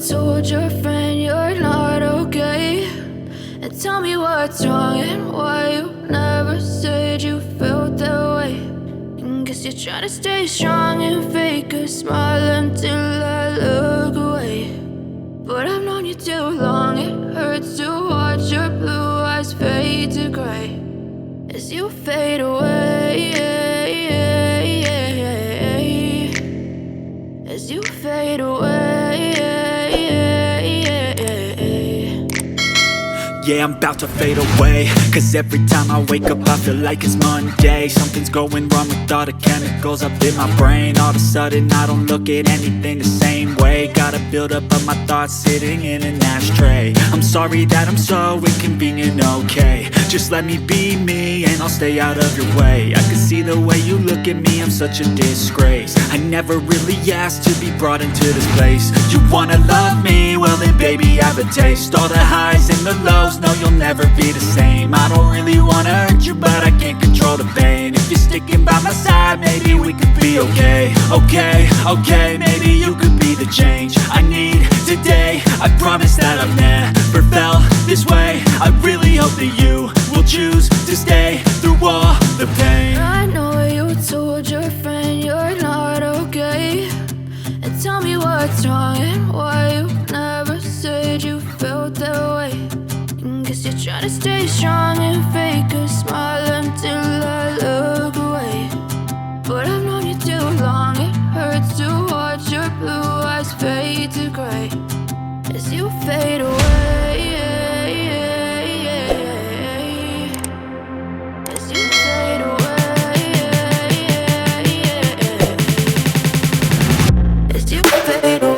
told your friend you're not okay, and tell me what's wrong and why you never said you felt that way. And guess you're trying to stay strong and fake a smile until I look away. But I've known you too long, it hurts to watch your blue eyes fade to gray as you fade away, as you fade away. Yeah, I'm about to fade away, cause every time I wake up I feel like it's Monday. Something's going wrong with all the chemicals up in my brain. All of a sudden I don't look at anything the same way. Gotta build up of my thoughts sitting in an ashtray. I'm sorry that I'm so inconvenient, okay. Just let me be me and I'll stay out of your way. I can see the way you look at me, I'm such a disgrace. I never really asked to be brought into this place. You wanna love me? Well then baby I have a taste. All the highs and the lows, no you'll never be the same. I don't really wanna hurt you but I can't control the pain. If you're sticking by my side maybe we could be okay. Okay, maybe you could be the change I need today. I promise that I've never felt this way. I really hope that you will choose to stay through all the pain. I know you told your friend you're not okay, and tell me what's wrong and why you never said you felt that way. And guess you're trying to stay strong and fake a smile until I look away. But I've known you too long, it hurts to watch your blue eyes fade to gray as you fade away, as you fade away, as you fade away.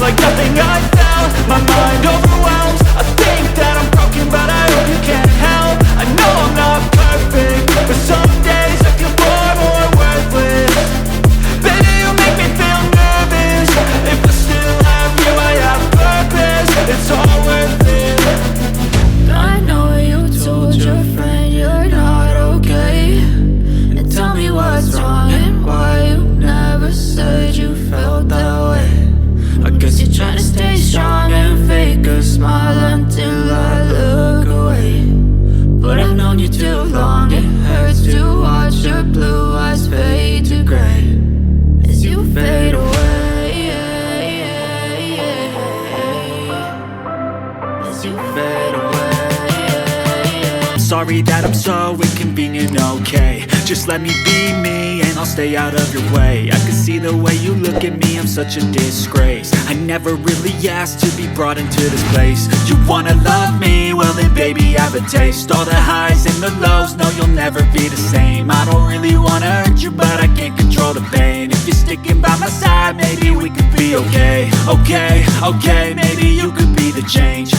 Like nothing I felt, my mind overwhelms. I think that I'm broken but I hope you can't help. I know I'm not perfect, but some days I feel far more worthless. Baby, you make me feel nervous. If I still have you, I have purpose. It's all worth it. I know you told your friend you're not okay, and tell me what's wrong and why you never said you felt that way. I guess you're trying to stay strong and fake a smile until I look away. But I've known you too long, it hurts to watch your blue eyes fade to gray as you fade away, as you fade away. I'm sorry that I'm so inconvenient, okay. Just let me be me and I'll stay out of your way. I can see the way you look at me, I'm such a disgrace. I never really asked to be brought into this place. You wanna love me? Well then baby I have a taste. All the highs and the lows, no you'll never be the same. I don't really wanna hurt you but I can't control the pain. If you're sticking by my side maybe we could be okay. Okay, maybe you could be the change